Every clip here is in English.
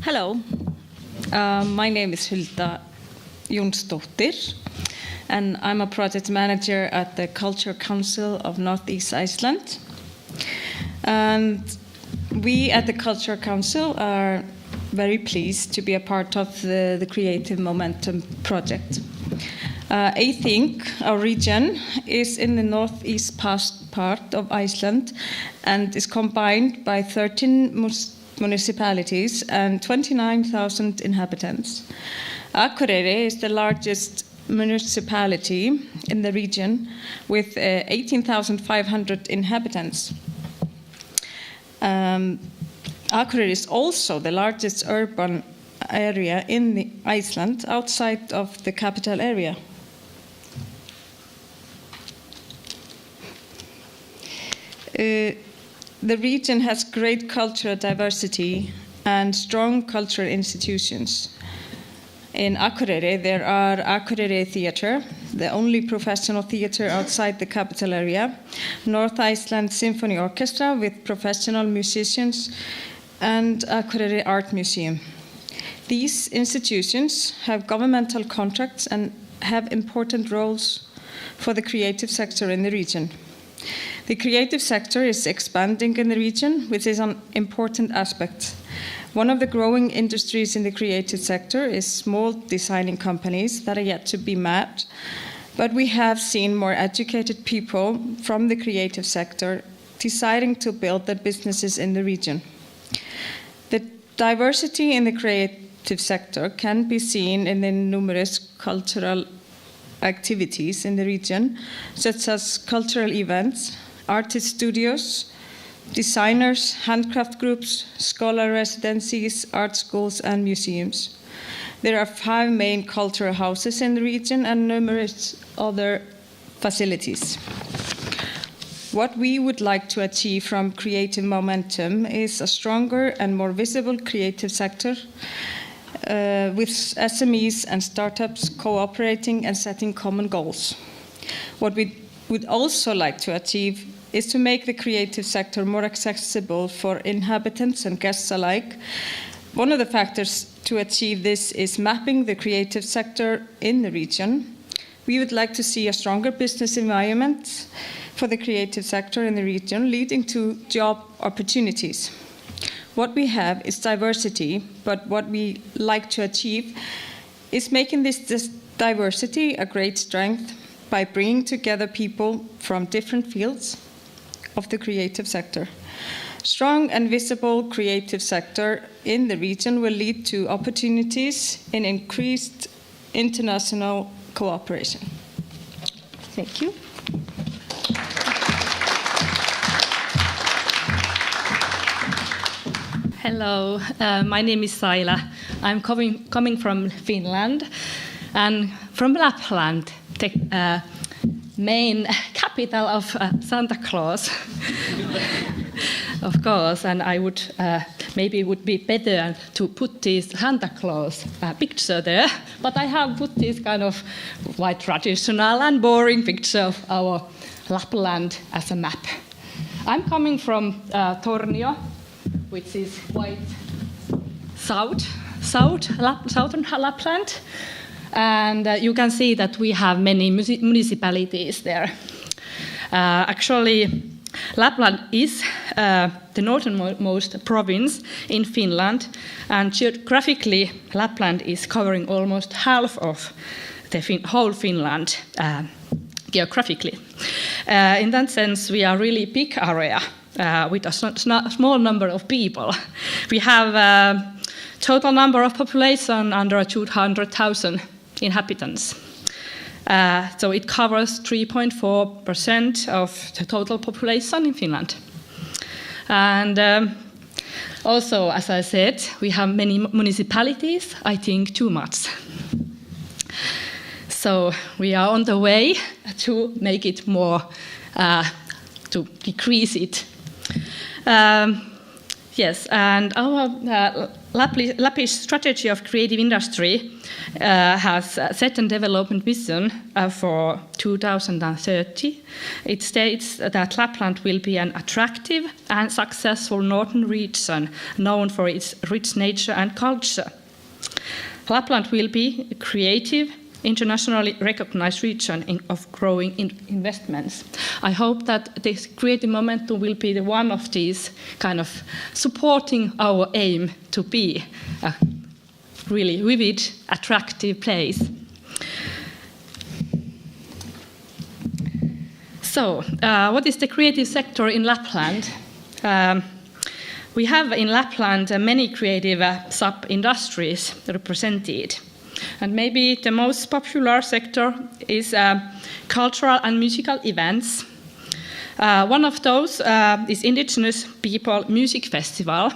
Hello, my name is Hulda Jonsdottir, and I'm a project manager at the Culture Council of Northeast Iceland. And we at the Culture Council are very pleased to be a part of the Creative Momentum project. I think our region is in the northeast part of Iceland and is combined by 13 municipalities and 29,000 inhabitants. Akureyri is the largest municipality in the region with 18,500 inhabitants. Akureyri is also the largest urban area in Iceland outside of the capital area. The region has great cultural diversity and strong cultural institutions. In Akureyri, there are Akureyri Theatre, the only professional theatre outside the capital area, North Iceland Symphony Orchestra with professional musicians, and Akureyri Art Museum. These institutions have governmental contracts and have important roles for the creative sector in the region. The creative sector is expanding in the region, which is an important aspect. One of the growing industries in the creative sector is small designing companies that are yet to be met, but we have seen more educated people from the creative sector deciding to build their businesses in the region. The diversity in the creative sector can be seen in the numerous cultural activities in the region, such as cultural events, artist studios, designers, handcraft groups, scholar residencies, art schools, and museums. There are 5 main cultural houses in the region and numerous other facilities. What we would like to achieve from Creative Momentum is a stronger and more visible creative sector with SMEs and startups cooperating and setting common goals. What we would also like to achieve is to make the creative sector more accessible for inhabitants and guests alike. One of the factors to achieve this is mapping the creative sector in the region. We would like to see a stronger business environment for the creative sector in the region, leading to job opportunities. What we have is diversity, but what we like to achieve is making this diversity a great strength by bringing together people from different fields of the creative sector. Strong and visible creative sector in the region will lead to opportunities in increased international cooperation. Thank you. Hello, my name is Saila. I'm coming from Finland and from Lapland, the main capital of Santa Claus, of course. And I would maybe it would be better to put this Santa Claus picture there, but I have put this kind of quite traditional and boring picture of our Lapland as a map. I'm coming from Tornio, which is quite southern Lapland. And you can see that we have many municipalities there. Actually, Lapland is the northernmost province in Finland, and geographically, Lapland is covering almost half of the whole Finland geographically. In that sense, we are really big area with a small number of people. We have a total number of population under 200,000 inhabitants. So it covers 3.4% of the total population in Finland. And also, as I said, we have many municipalities, I think too much. So we are on the way to make it more, to decrease it. Yes, and our Lappish strategy of creative industry has set a development vision for 2030. It states that Lapland will be an attractive and successful northern region known for its rich nature and culture. Lapland will be a creative, internationally recognized region of growing investments. I hope that this creative momentum will be one of these kind of supporting our aim to be a really vivid, attractive place. So, what is the creative sector in Lapland? We have in Lapland many creative sub-industries represented. And maybe the most popular sector is cultural and musical events. One of those is Indigenous People Music Festival,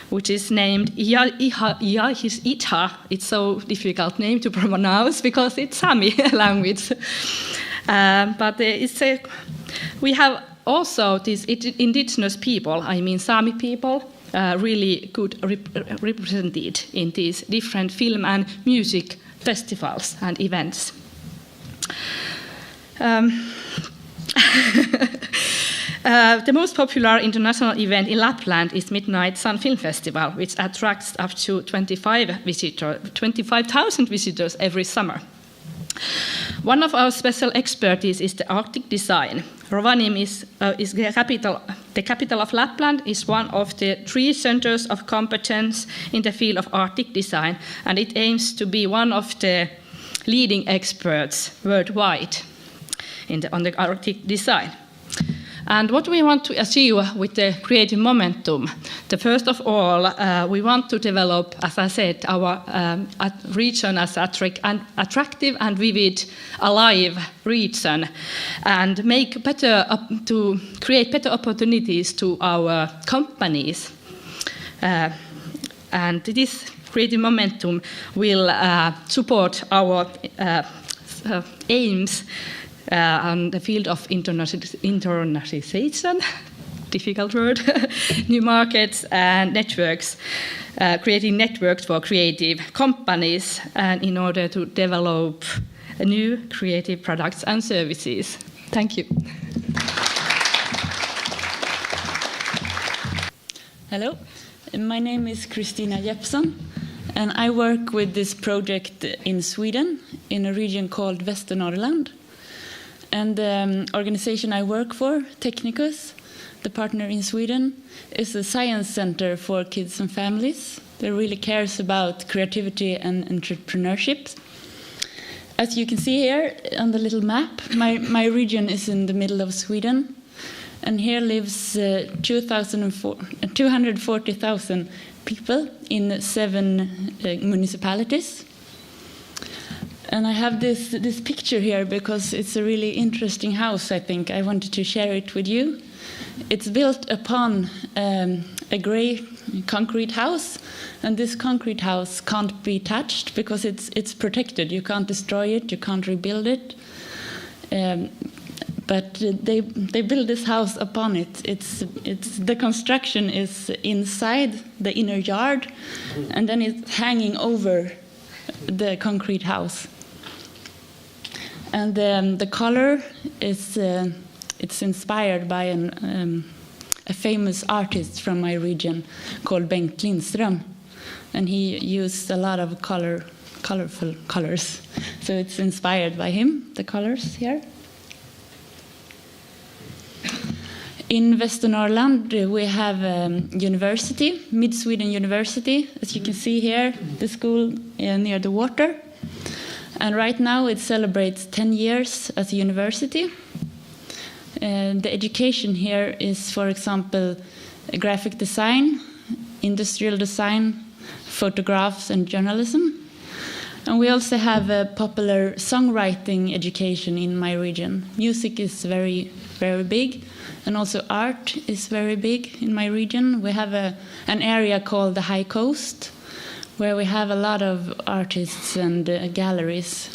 which is named Iha. It's so difficult name to pronounce because it's Sami language. But we have also these indigenous people, I mean Sami people, really good represented in these different film and music festivals and events. The most popular international event in Lapland is Midnight Sun Film Festival, which attracts up to 25,000 visitors every summer. One of our special expertise is the Arctic design. Rovaniemi is the capital of Lapland, is one of the 3 centers of competence in the field of Arctic design, and it aims to be one of the leading experts worldwide on the Arctic design. And what we want to achieve with the creative momentum, first of all, we want to develop, as I said, our region as attractive and vivid, alive region, and to create better opportunities to our companies. And this creative momentum will support our aims on the field of internationalization, difficult word, new markets and networks, creating networks for creative companies, and in order to develop new creative products and services. Thank you. Hello, my name is Kristina Jeppson, and I work with this project in Sweden, in a region called Västernorrland. And the organization I work for, Technichus, the partner in Sweden, is a science center for kids and families that really cares about creativity and entrepreneurship. As you can see here on the little map, my region is in the middle of Sweden, and here lives 240,000 people in 7 municipalities. And I have this picture here because it's a really interesting house, I think. I wanted to share it with you. It's built upon a grey concrete house, and this concrete house can't be touched because it's protected. You can't destroy it, you can't rebuild it. But they build this house upon it. The construction is inside the inner yard, and then it's hanging over the concrete house. And the color is it's inspired by a famous artist from my region called Bengt Lindström, and he used a lot of colorful colors. So it's inspired by him, the colors here. In Västernorrland, we have university, Mid-Sweden University, as you can see here, the school near the water. And right now it celebrates 10 years as a university. The education here is, for example, graphic design, industrial design, photographs and journalism. And we also have a popular songwriting education in my region. Music is very, very big, and also art is very big in my region. We have an area called the High Coast, where we have a lot of artists and galleries.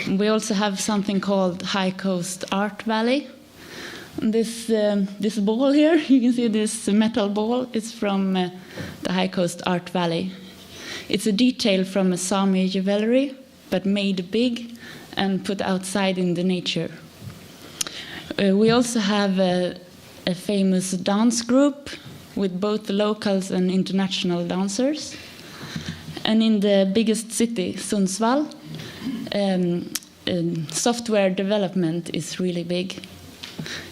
We also have something called High Coast Art Valley, This ball here, you can see this metal ball, is from the High Coast Art Valley. It's a detail from a Sami jewelry, but made big and put outside in the nature. We also have a famous dance group with both locals and international dancers. And in the biggest city, Sundsvall, software development is really big.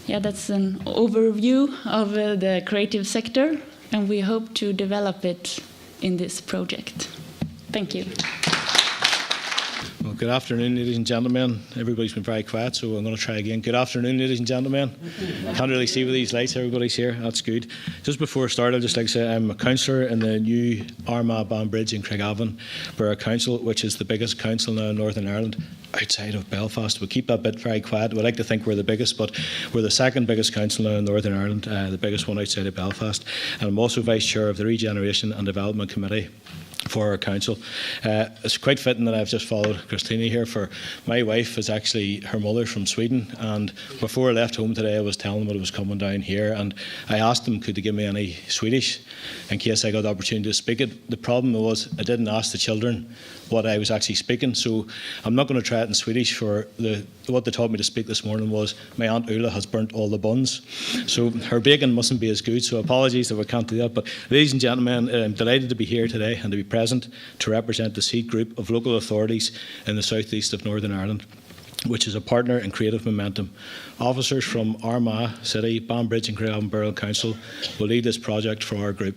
Yeah, that's an overview of the creative sector, and we hope to develop it in this project. Thank you. Well, good afternoon, ladies and gentlemen. Everybody's been very quiet, so I'm going to try again. Good afternoon, ladies and gentlemen. Can't really see with these lights. Everybody's here. That's good. Just before I start, I'd just like to say I'm a councillor in the new Armagh, Banbridge Craigavon Borough Council, which is the biggest council now in Northern Ireland, outside of Belfast. We keep that bit very quiet. We like to think we're the biggest, but we're the second biggest council now in Northern Ireland, the biggest one outside of Belfast. And I'm also Vice Chair of the Regeneration and Development Committee for our council. It's quite fitting that I've just followed Kristina here, for my wife is actually her mother from Sweden, and before I left home today I was telling them that I was coming down here, and I asked them could they give me any Swedish in case I got the opportunity to speak it. The problem was I didn't ask the children what I was actually speaking, so I'm not going to try it in Swedish. For what they taught me to speak this morning was my Aunt Ulla has burnt all the buns, so her bacon mustn't be as good, so apologies if I can't do that. But ladies and gentlemen, I'm delighted to be here today and to be present to represent the SEED group of local authorities in the southeast of Northern Ireland, which is a partner in Creative Momentum. Officers from Armagh City, Banbridge and Craigavon Borough Council will lead this project for our group.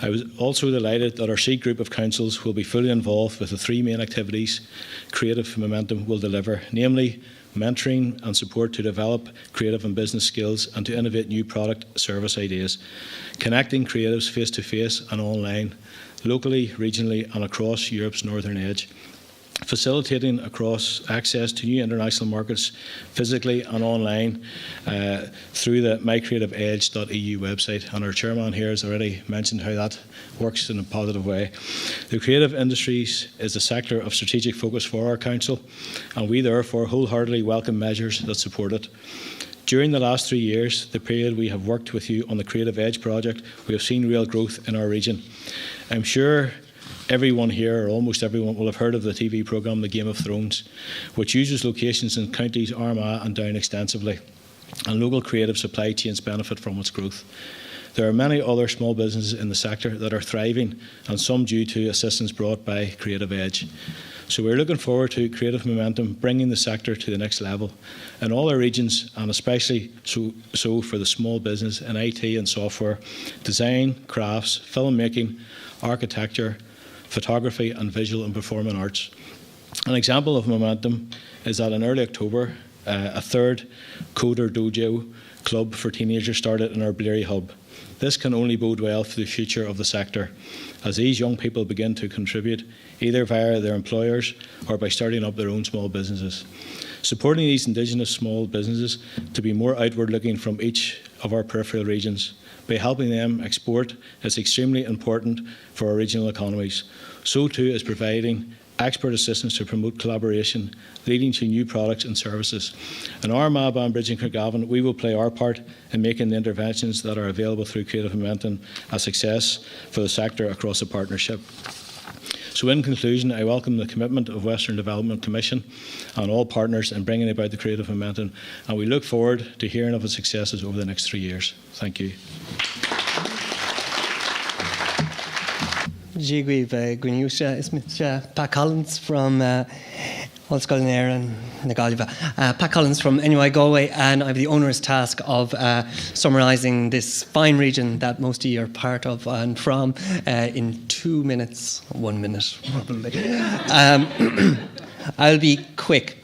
I was also delighted that our SEED group of councils will be fully involved with the three main activities Creative Momentum will deliver, namely mentoring and support to develop creative and business skills and to innovate new product service ideas, connecting creatives face to face and online, locally, regionally and across Europe's northern edge, facilitating across access to new international markets physically and online through the mycreativeedge.eu website. And our chairman here has already mentioned how that works in a positive way. The creative industries is a sector of strategic focus for our council, and we therefore wholeheartedly welcome measures that support it. During the last 3 years, the period we have worked with you on the Creative Edge project, we have seen real growth in our region. I'm sure everyone here, or almost everyone, will have heard of the TV programme The Game of Thrones, which uses locations in counties Armagh and Down extensively, and local creative supply chains benefit from its growth. There are many other small businesses in the sector that are thriving, and some due to assistance brought by Creative Edge. So we're looking forward to Creative Momentum bringing the sector to the next level in all our regions, and especially so for the small business in IT and software, design, crafts, filmmaking, architecture, photography and visual and performing arts. An example of momentum is that in early October, a third Coder Dojo club for teenagers started in our Bleary hub. This can only bode well for the future of the sector, as these young people begin to contribute either via their employers or by starting up their own small businesses. Supporting these Indigenous small businesses to be more outward looking from each of our peripheral regions by helping them export is extremely important for our regional economies. So too is providing expert assistance to promote collaboration, leading to new products and services. In Armagh, Banbridge and Craigavon, we will play our part in making the interventions that are available through Creative Momentum a success for the sector across the partnership. So in conclusion, I welcome the commitment of Western Development Commission and all partners in bringing about the Creative Momentum, and we look forward to hearing of its successes over the next 3 years. Thank you. Jigweave Gwyniwsia is Pat Collins from Cllr and Nagaliva. Pat Collins from NUI Galway, and I have the onerous task of summarising this fine region that most of you are part of and from in 2 minutes, 1 minute probably. I'll be quick.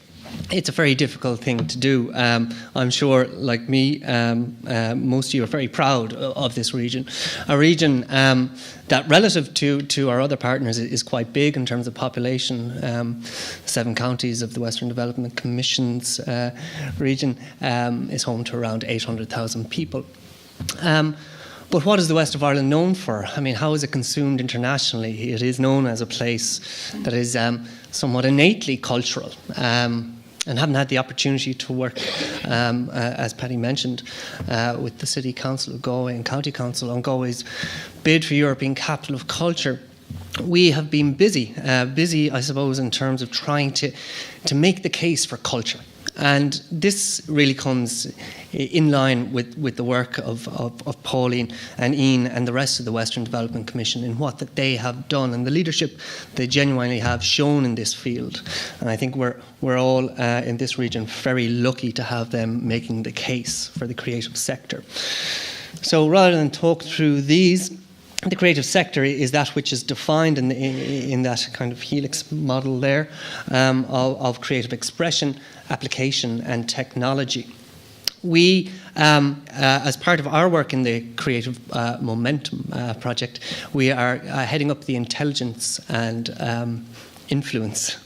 It's a very difficult thing to do. I'm sure, like me, most of you are very proud of this region. A region that, relative to our other partners, is quite big in terms of population. 7 counties of the Western Development Commission's region is home to around 800,000 people. But what is the West of Ireland known for? I mean, how is it consumed internationally? It is known as a place that is somewhat innately cultural. and haven't had the opportunity to work, as Paddy mentioned, with the City Council of Galway and County Council on Galway's bid for European Capital of Culture, we have been busy, I suppose, in terms of trying to make the case for culture. And this really comes in line with the work of Pauline and Ian and the rest of the Western Development Commission in what that they have done and the leadership they genuinely have shown in this field. And I think we're all in this region very lucky to have them making the case for the creative sector. So rather than talk through these, the creative sector is that which is defined in that kind of helix model there of creative expression, application and technology. We, as part of our work in the Creative Momentum project, we are heading up the intelligence and influence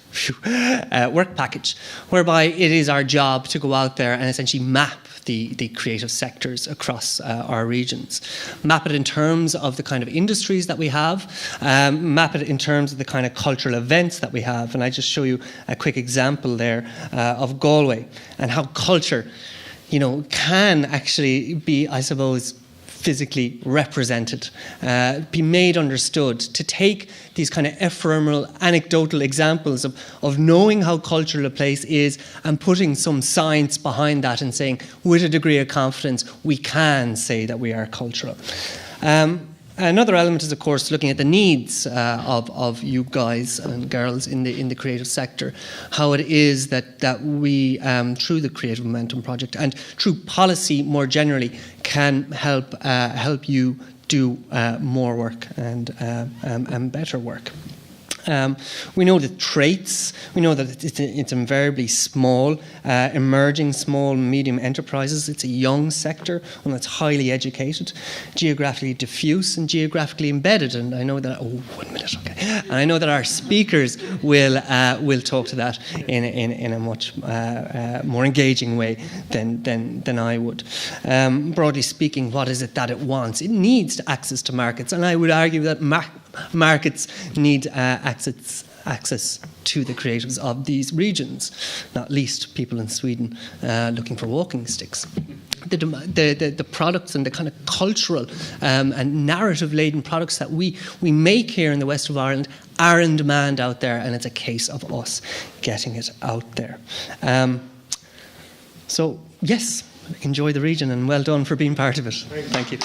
work package, whereby it is our job to go out there and essentially map the creative sectors across our regions. Map it in terms of the kind of industries that we have, map it in terms of the kind of cultural events that we have. And I just show you a quick example there of Galway and how culture, can actually be, I suppose, physically represented, be made understood, to take these kind of ephemeral, anecdotal examples of knowing how cultural a place is and putting some science behind that and saying, with a degree of confidence, we can say that we are cultural. Another element is, of course, looking at the needs of you guys and girls in the creative sector, how it is that we, through the Creative Momentum project and through policy more generally, can help you do more work and better work. We know the traits. We know that it's invariably small, emerging small, medium enterprises. It's a young sector, one that's highly educated, geographically diffuse and geographically embedded. And I know that. Oh, 1 minute, okay. And I know that our speakers will talk to that in a much more engaging way than I would. Broadly speaking, what is it that it wants? It needs access to markets, and I would argue that markets need access to the creatives of these regions, not least people in Sweden looking for walking sticks. The products and the kind of cultural and narrative-laden products that we make here in the west of Ireland are in demand out there, and it's a case of us getting it out there. So, yes, enjoy the region and well done for being part of it. Thank you.